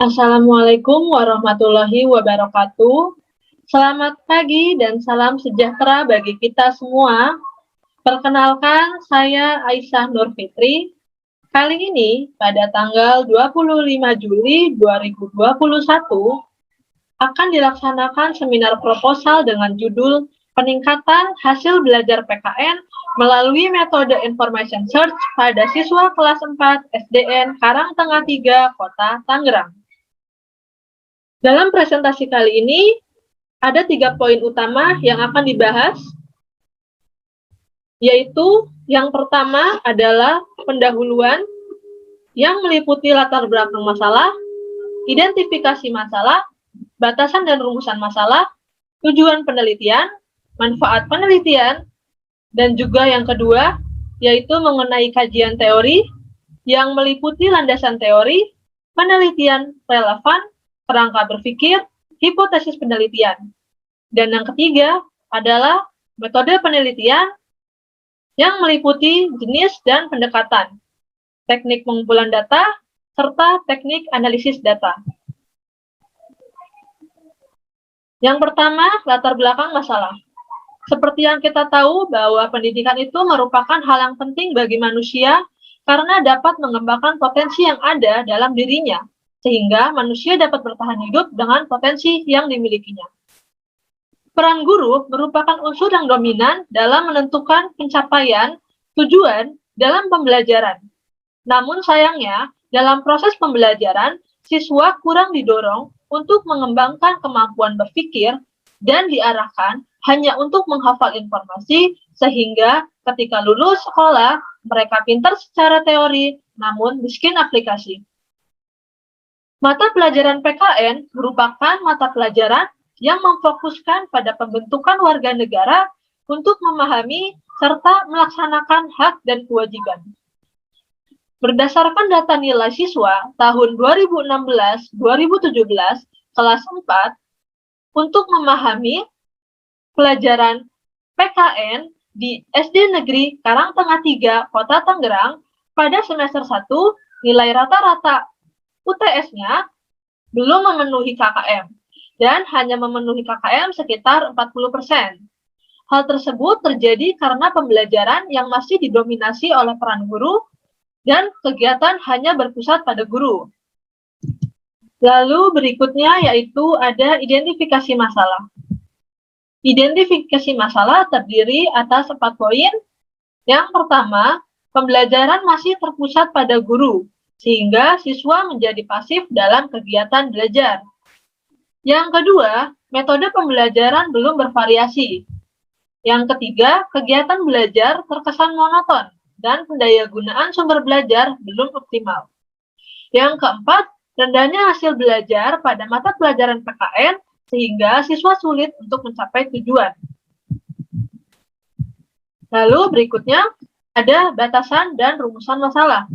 Assalamualaikum warahmatullahi wabarakatuh. Selamat pagi dan salam sejahtera bagi kita semua. Perkenalkan, saya Aisyah Nur Fitri. Kali ini, pada tanggal 25 Juli 2021, akan dilaksanakan seminar proposal dengan judul Peningkatan Hasil Belajar PKN melalui Metode Information Search pada siswa kelas 4 SDN Karangtengah 3, Kota Tangerang. Dalam presentasi kali ini, ada 3 poin utama yang akan dibahas, yaitu yang pertama adalah pendahuluan yang meliputi latar belakang masalah, identifikasi masalah, batasan dan rumusan masalah, tujuan penelitian, manfaat penelitian, dan juga yang kedua, yaitu mengenai kajian teori yang meliputi landasan teori, penelitian relevan, kerangka berpikir, hipotesis penelitian. Dan yang ketiga adalah metode penelitian yang meliputi jenis dan pendekatan, teknik pengumpulan data, serta teknik analisis data. Yang pertama, latar belakang masalah. Seperti yang kita tahu bahwa pendidikan itu merupakan hal yang penting bagi manusia karena dapat mengembangkan potensi yang ada dalam dirinya, sehingga manusia dapat bertahan hidup dengan potensi yang dimilikinya. Peran guru merupakan unsur yang dominan dalam menentukan pencapaian tujuan dalam pembelajaran. Namun sayangnya, dalam proses pembelajaran, siswa kurang didorong untuk mengembangkan kemampuan berpikir dan diarahkan hanya untuk menghafal informasi, sehingga ketika lulus sekolah, mereka pintar secara teori, namun miskin aplikasi. Mata pelajaran PKN merupakan mata pelajaran yang memfokuskan pada pembentukan warga negara untuk memahami serta melaksanakan hak dan kewajiban. Berdasarkan data nilai siswa tahun 2016-2017 kelas 4, untuk memahami pelajaran PKN di SD Negeri Karangtengah 3, Kota Tangerang, pada semester 1, nilai rata-rata UTS-nya belum memenuhi KKM, dan hanya memenuhi KKM sekitar 40%. Hal tersebut terjadi karena pembelajaran yang masih didominasi oleh peran guru, dan kegiatan hanya berpusat pada guru. Lalu berikutnya yaitu ada identifikasi masalah. Identifikasi masalah terdiri atas 4 poin. Yang pertama, pembelajaran masih terpusat pada guru, sehingga siswa menjadi pasif dalam kegiatan belajar. Yang kedua, metode pembelajaran belum bervariasi. Yang ketiga, kegiatan belajar terkesan monoton, dan pendayagunaan sumber belajar belum optimal. Yang keempat, rendahnya hasil belajar pada mata pelajaran PKN sehingga siswa sulit untuk mencapai tujuan. Lalu berikutnya ada batasan dan rumusan masalah.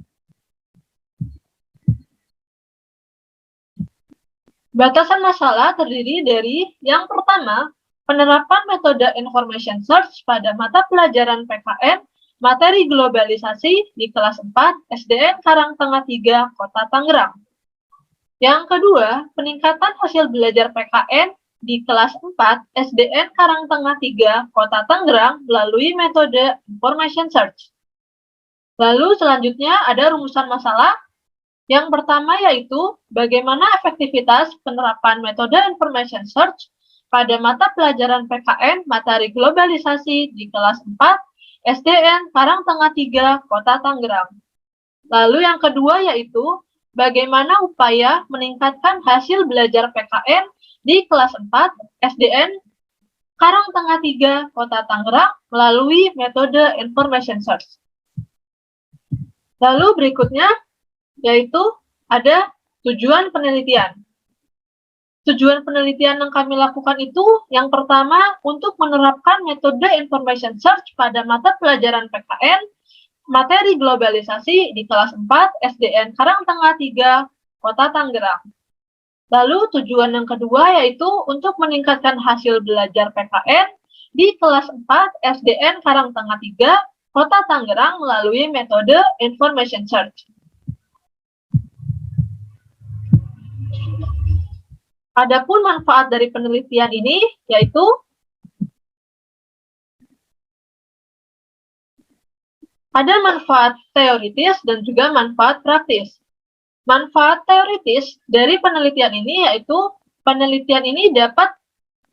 Batasan masalah terdiri dari yang pertama, penerapan metode information search pada mata pelajaran PKN materi globalisasi di kelas 4 SDN Karangtengah 3, Kota Tangerang. Yang kedua, peningkatan hasil belajar PKN di kelas 4 SDN Karangtengah 3, Kota Tangerang melalui metode information search. Lalu selanjutnya ada rumusan masalah. Yang pertama yaitu bagaimana efektivitas penerapan metode information search pada mata pelajaran PKN materi globalisasi di kelas 4 SDN Karangtengah 3, Kota Tangerang. Lalu yang kedua yaitu bagaimana upaya meningkatkan hasil belajar PKN di kelas 4 SDN Karangtengah 3, Kota Tangerang melalui metode information search. Lalu berikutnya yaitu ada tujuan penelitian. Tujuan penelitian yang kami lakukan itu yang pertama untuk menerapkan metode information search pada mata pelajaran PKN materi globalisasi di kelas 4 SDN Karangtengah 3, Kota Tangerang. Lalu tujuan yang kedua yaitu untuk meningkatkan hasil belajar PKN di kelas 4 SDN Karangtengah 3, Kota Tangerang melalui metode information search. Adapun manfaat dari penelitian ini yaitu ada manfaat teoritis dan juga manfaat praktis. Manfaat teoritis dari penelitian ini yaitu penelitian ini dapat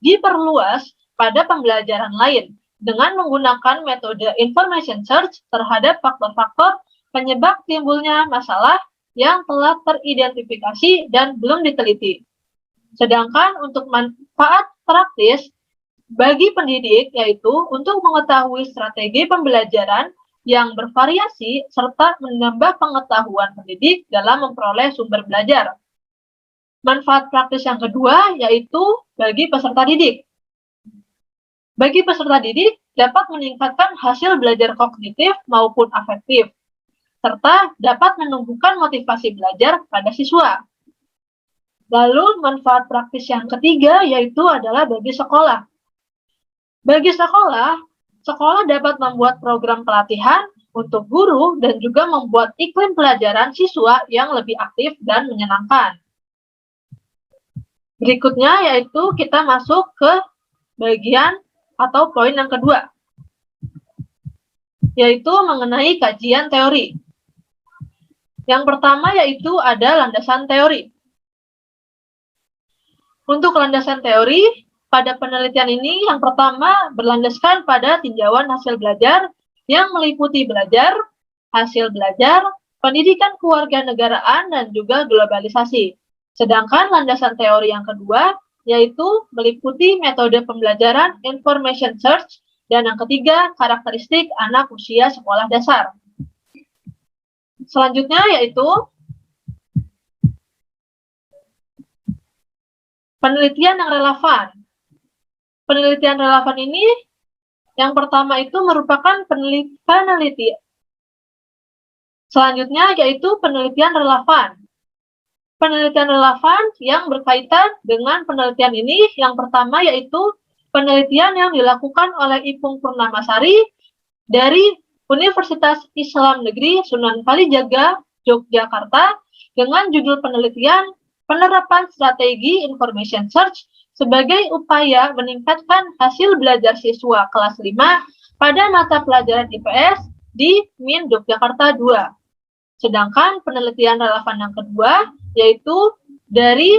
diperluas pada pembelajaran lain dengan menggunakan metode information search terhadap faktor-faktor penyebab timbulnya masalah yang telah teridentifikasi dan belum diteliti. Sedangkan untuk manfaat praktis bagi pendidik yaitu untuk mengetahui strategi pembelajaran yang bervariasi serta menambah pengetahuan pendidik dalam memperoleh sumber belajar. Manfaat praktis yang kedua yaitu bagi peserta didik. Bagi peserta didik dapat meningkatkan hasil belajar kognitif maupun afektif, serta dapat menumbuhkan motivasi belajar pada siswa. Lalu manfaat praktis yang ketiga yaitu adalah bagi sekolah. Bagi sekolah, sekolah dapat membuat program pelatihan untuk guru dan juga membuat iklim pelajaran siswa yang lebih aktif dan menyenangkan. Berikutnya yaitu kita masuk ke bagian atau poin yang kedua, yaitu mengenai kajian teori. Yang pertama yaitu ada landasan teori. Untuk landasan teori, pada penelitian ini yang pertama berlandaskan pada tinjauan hasil belajar yang meliputi belajar, hasil belajar, pendidikan kewarganegaraan, dan juga globalisasi. Sedangkan landasan teori yang kedua yaitu meliputi metode pembelajaran information search, dan yang ketiga karakteristik anak usia sekolah dasar. Selanjutnya yaitu penelitian yang relevan. Penelitian relevan ini yang pertama itu merupakan peneliti. Selanjutnya yaitu penelitian relevan. Penelitian relevan yang berkaitan dengan penelitian ini yang pertama yaitu penelitian yang dilakukan oleh Ipung Purnamasari dari Universitas Islam Negeri Sunan Kalijaga, Yogyakarta dengan judul penelitian penerapan strategi information search sebagai upaya meningkatkan hasil belajar siswa kelas 5 pada mata pelajaran IPS di MIN Yogyakarta 2. Sedangkan penelitian relevan yang kedua yaitu dari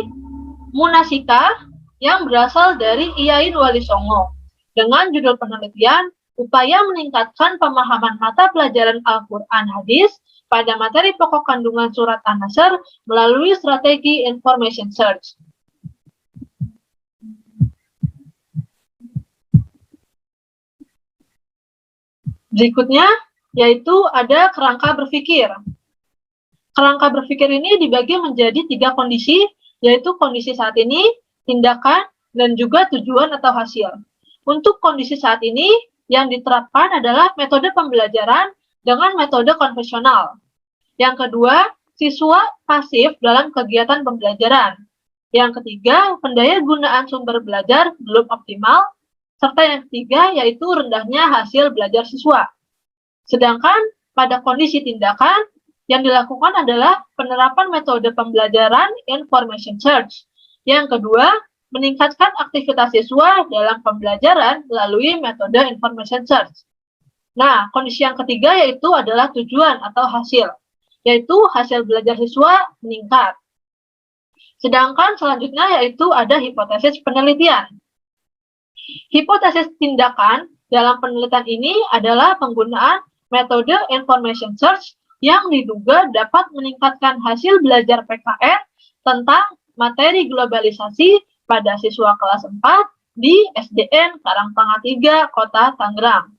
Munasika yang berasal dari IAIN Wali Songo dengan judul penelitian upaya meningkatkan pemahaman mata pelajaran Al-Quran Hadis pada materi pokok kandungan surat An-Nasr melalui strategi information search. Berikutnya yaitu ada kerangka berpikir. Kerangka berpikir ini dibagi menjadi 3 kondisi, yaitu kondisi saat ini, tindakan, dan juga tujuan atau hasil. Untuk kondisi saat ini, yang diterapkan adalah metode pembelajaran dengan metode konvensional. Yang kedua, siswa pasif dalam kegiatan pembelajaran. Yang ketiga, pendayagunaan sumber belajar belum optimal. Serta yang ketiga, yaitu rendahnya hasil belajar siswa. Sedangkan pada kondisi tindakan, yang dilakukan adalah penerapan metode pembelajaran information search. Yang kedua, meningkatkan aktivitas siswa dalam pembelajaran melalui metode information search. Nah, kondisi yang ketiga yaitu adalah tujuan atau hasil, yaitu hasil belajar siswa meningkat. Sedangkan selanjutnya yaitu ada hipotesis penelitian. Hipotesis tindakan dalam penelitian ini adalah penggunaan metode information search yang diduga dapat meningkatkan hasil belajar PKN tentang materi globalisasi pada siswa kelas 4 di SDN Karangtengah 3, Kota Tangerang.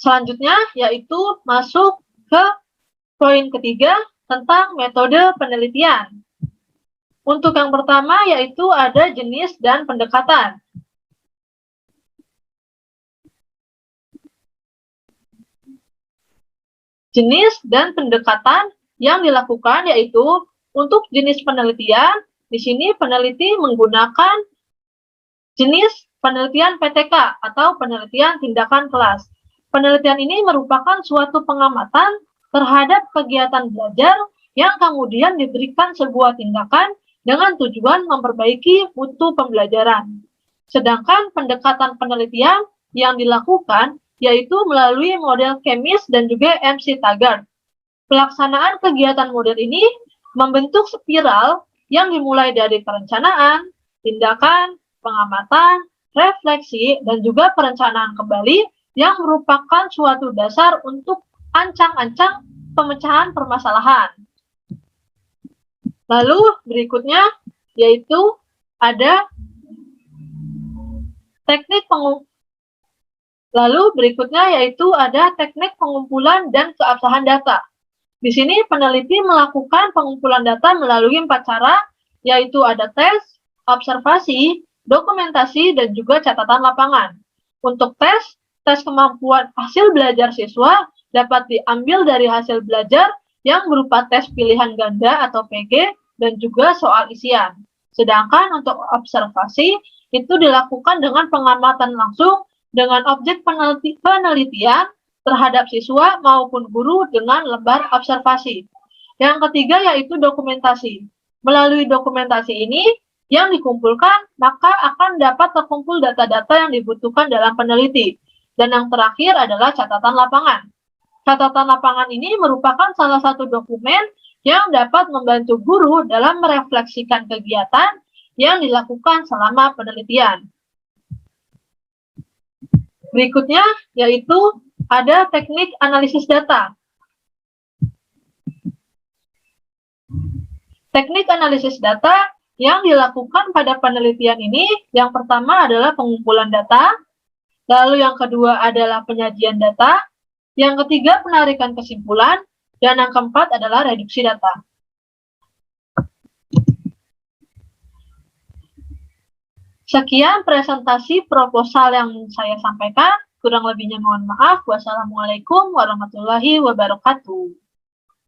Selanjutnya yaitu masuk ke poin ketiga tentang metode penelitian. Untuk yang pertama yaitu ada jenis dan pendekatan. Jenis dan pendekatan yang dilakukan yaitu untuk jenis penelitian, di sini peneliti menggunakan jenis penelitian PTK atau penelitian tindakan kelas. Penelitian ini merupakan suatu pengamatan terhadap kegiatan belajar yang kemudian diberikan sebuah tindakan dengan tujuan memperbaiki mutu pembelajaran. Sedangkan pendekatan penelitian yang dilakukan yaitu melalui model Kemis dan juga MC Taggart. Pelaksanaan kegiatan model ini membentuk spiral yang dimulai dari perencanaan, tindakan, pengamatan, refleksi, dan juga perencanaan kembali yang merupakan suatu dasar untuk ancang-ancang pemecahan permasalahan. Lalu berikutnya yaitu ada teknik pengumpulan dan keabsahan data. Di sini peneliti melakukan pengumpulan data melalui 4 cara, yaitu ada tes, observasi, dokumentasi, dan juga catatan lapangan. Untuk tes kemampuan hasil belajar siswa dapat diambil dari hasil belajar yang berupa tes pilihan ganda atau PG dan juga soal isian. Sedangkan untuk observasi itu dilakukan dengan pengamatan langsung dengan objek penelitian terhadap siswa maupun guru dengan lembar observasi. Yang ketiga yaitu dokumentasi. Melalui dokumentasi ini yang dikumpulkan, maka akan dapat terkumpul data-data yang dibutuhkan dalam peneliti. Dan yang terakhir adalah catatan lapangan. Catatan lapangan ini merupakan salah satu dokumen yang dapat membantu guru dalam merefleksikan kegiatan yang dilakukan selama penelitian. Berikutnya yaitu ada teknik analisis data. Teknik analisis data yang dilakukan pada penelitian ini, yang pertama adalah pengumpulan data, lalu yang kedua adalah penyajian data, yang ketiga penarikan kesimpulan, dan yang keempat adalah reduksi data. Sekian presentasi proposal yang saya sampaikan. Kurang lebihnya mohon maaf. Wassalamualaikum warahmatullahi wabarakatuh.